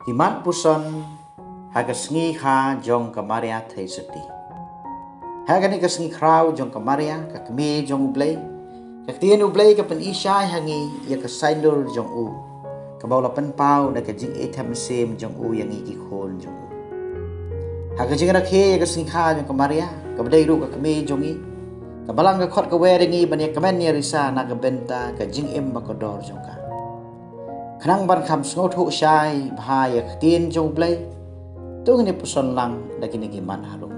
Timat puson hagasngi ha jong kamaria thei suti. Hagani kasngi kraw jong kamaria kakmi jong ublay. Kaktien ublay kapan isay hangi ya kasaindor jong u. Kabawla panpaw na kajing etam sim jong u yang iki khon jong u. Hagajing rakhe ya kasngi kha jong kamaria kabday ru kakmi jong i. Kabalang ka khot ka weringi ban ya kamen ya risa na kabenta kajing em bakodor jong ka. Kanang ban kham sngot hu shai bahaya katin jong ublay. Tung ni puson lang na kinigiman halong.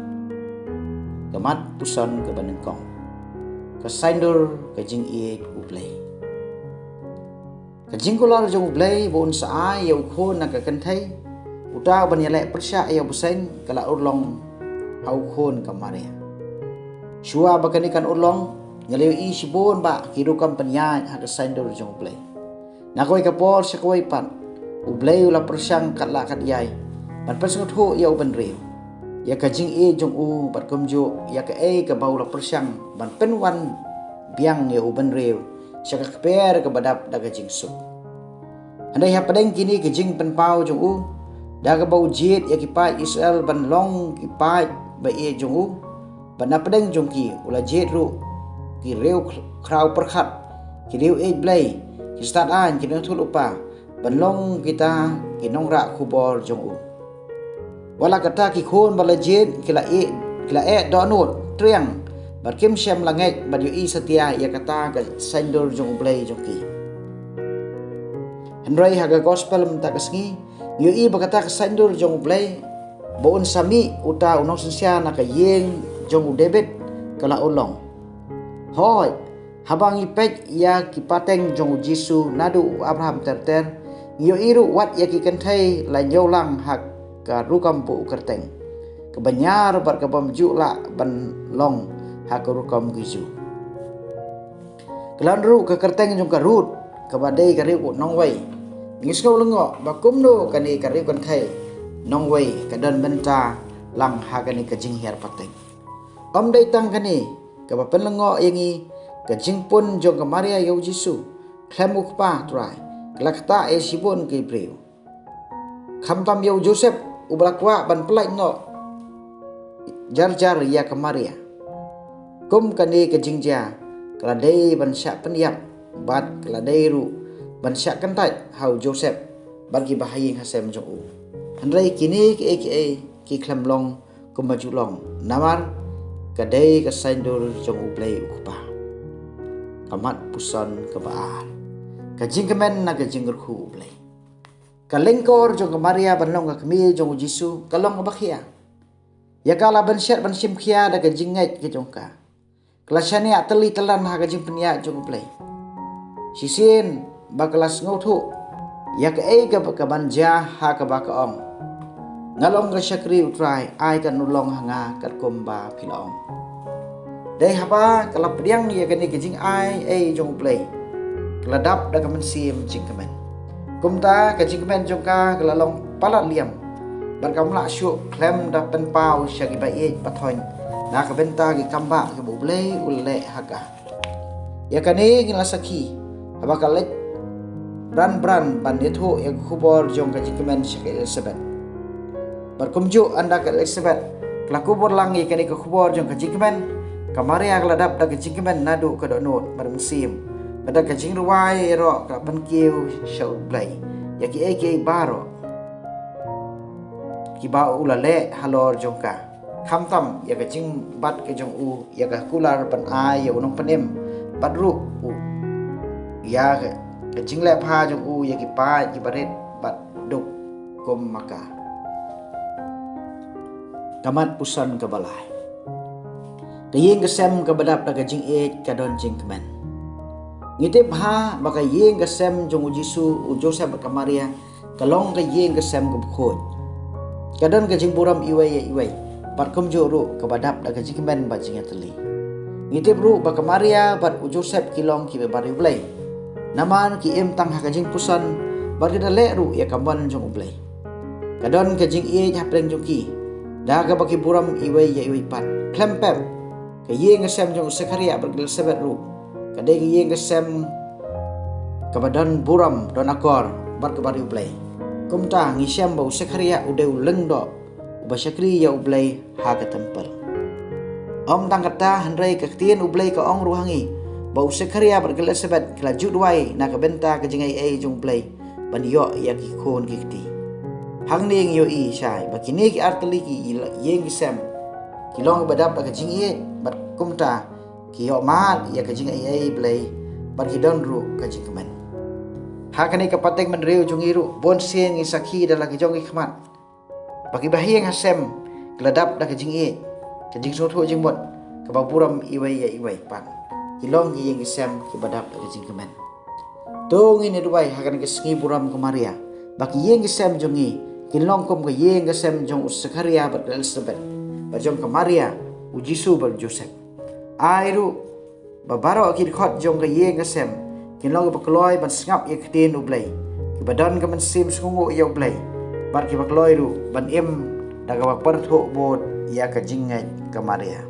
Gamat puson ke banengkong. Kasaindur kajing iek ublay. Kajing kular jong ublay bon saay ya ukhon na kakantay. Utaw ban yalek persya ya busain kala urlong au khon kamaria. Shua bakanikan urlong ngaliw i sibon ba kirukam penyay hada saindur jong ublay. Nakoy kapor sa koy pan. Ublay ula persyang katla kadyay. Ban pensungut hu ya uban rew. Ya kajing e jong u bat kumjo ya ka e ka baula persyang ban penwan biang ya uban rew. Sa ka kper ka badap da kajing sup. Handai ha padeng kini kajing penpau jong u. Da ka bau jit ya kipai Israel ban long kipai ba e jong u. Ban na padeng jong ki ula jit ru ki rew kraw perkhat ki rew e blay. Ki start an ki nang thul upa ban long kita ki nong ra khubor jong u. Wala kata ki khon balajin kila e donut triang bar kim syam langek bar yu i setia ya kata ka saindur jong ublay jong ki. Henry haga gospel menta kasngi yu i bakata ka saindur jong ublay boon sami uta unong sensya na ka yeng jong u David kala ulong. Hoy habang ipek ya ki pateng jong Jisu nadu Abraham terter yu iru wat ya ki kentai la nyolang hak ka rukam pu kerteng kebanyar bar ka bamju la ban long ha ka rukam gizu kelan ru ka kerteng jong ka rut ka badai ka riu nong wei ngisno lengo bakum no kani ka riu kan khai nong wei ka dan benta lang ha kani ka jing her pateng om dai tang kani ka ba pen lengo yangi ka jing pun jong ka Maria yau Jisu klemuk pa trai kelakta e sibon ki breu kham tam yau Joseph ublakwa ban pelai no jar ya ke Maria kum kani ke jingja keladai ban syak peniap bat keladai ru ban syak kentai hau Joseph ban ki bahaying hasem jong u handrai kini ki klemlong kumajulong namar kadai ke saindur jong ublay ukpa kamat puson kebaar kajing kemen na kajing gerhu ublay kalengkor jong ka Maria banlong ka kami jong Jisu kalong ka bakhia ya kala ban syat ban sim khia da ka jingai ke jong ka kelasane ateli telan ha ka jing penia jong play sisin ba kelas ngothu ya ka e ka banja ha ka ba ka ong ngalong ka syakri utrai ai ka nulong hanga kat komba pilong dai haba kala pediang ya ka ni ka jing ai e jong play keladap da ka mensim jing kamen kumta kajing men jongka kelalong palat liam bar kam la syuk klem da pen pau syagi bai pathoin na ka benta ki kamba ke bublay ulle haga ya kani ngila sakhi aba kalek bran ban etho ya khubor jong kajing men syagi Elizabeth bar kumju anda ke Elizabeth kelaku borlang ya kani ke khubor jong kajing men kamare ya ladap da kajing men nadu ka donot bar musim pada kajing ruai ro ka penkiu syau blay ya ki eke baro ki ba ulale halor jongka khamtam ya kajing bat ke jong u ya ka kular pan ai ya unong panem badru u ya kajing le pha jong u ya ki pa ki baret bat duk kom maka kamat pusan ke balai kayeng kesem ke badap da kajing e kadon jing kemen ngitip ha baka yeng kesem jong Jisu u Joseph ka Maria kalong ka yeng kesem ka bukhot kadon ka jing buram iwai parkum joro ka badap da ka jing men ba jing ateli ngitip ru baka Maria bat u Joseph kilong ki bari ublay naman ki em tang ha ka jing pusan bar ka le ru ya kamban jong ublay kadon ka jing e ha preng jong ki da ka baki buram iwai pat klempem ka yeng kesem jong Sekaria bar Elizabeth ru kadai yeng kesem kabadan buram don akor bar ke bari ublay kumta ngisem bau Sekaria udeu leng do ubasakri ya ublay ha ka tempel. Om tang kata handrai ka tien ublay ka ong ruhangi bau Sekaria bergelesebet kala judwai na ka benta ka jingai jong play ban yo ya ki kon ki hang ning yo I sai bakini ki artali ki yeng sem ki long badap ka jingi bat kumta ki yo mal ya ka jingai play bar ki don ru ka jingkemen hakani ka patek men reu jong iru bon sen ngi sakhi dala ki jong ki khmat bagi bahieng hasem keladap da ka jingi ka jing so tho jing bon ka bapuram iwai ya iwai pan kilong ki yeng sem ki badap ka jingkemen dong ini dubai hakan ke sengi buram ke Maria baki yeng ke sem jongi kilong kom ke yeng ke sem jong Sekaria ber Elizabeth bajong ke Maria ujisu ber Joseph airu babaro ki khot jong ke yeng ke sem kilong ke bakloi ban sngap ye ktin ublai ki badan ke men sim sungu ye ublai bar ki bakloi ru ban im daga bak pertho bot ya ke jingai ke Maria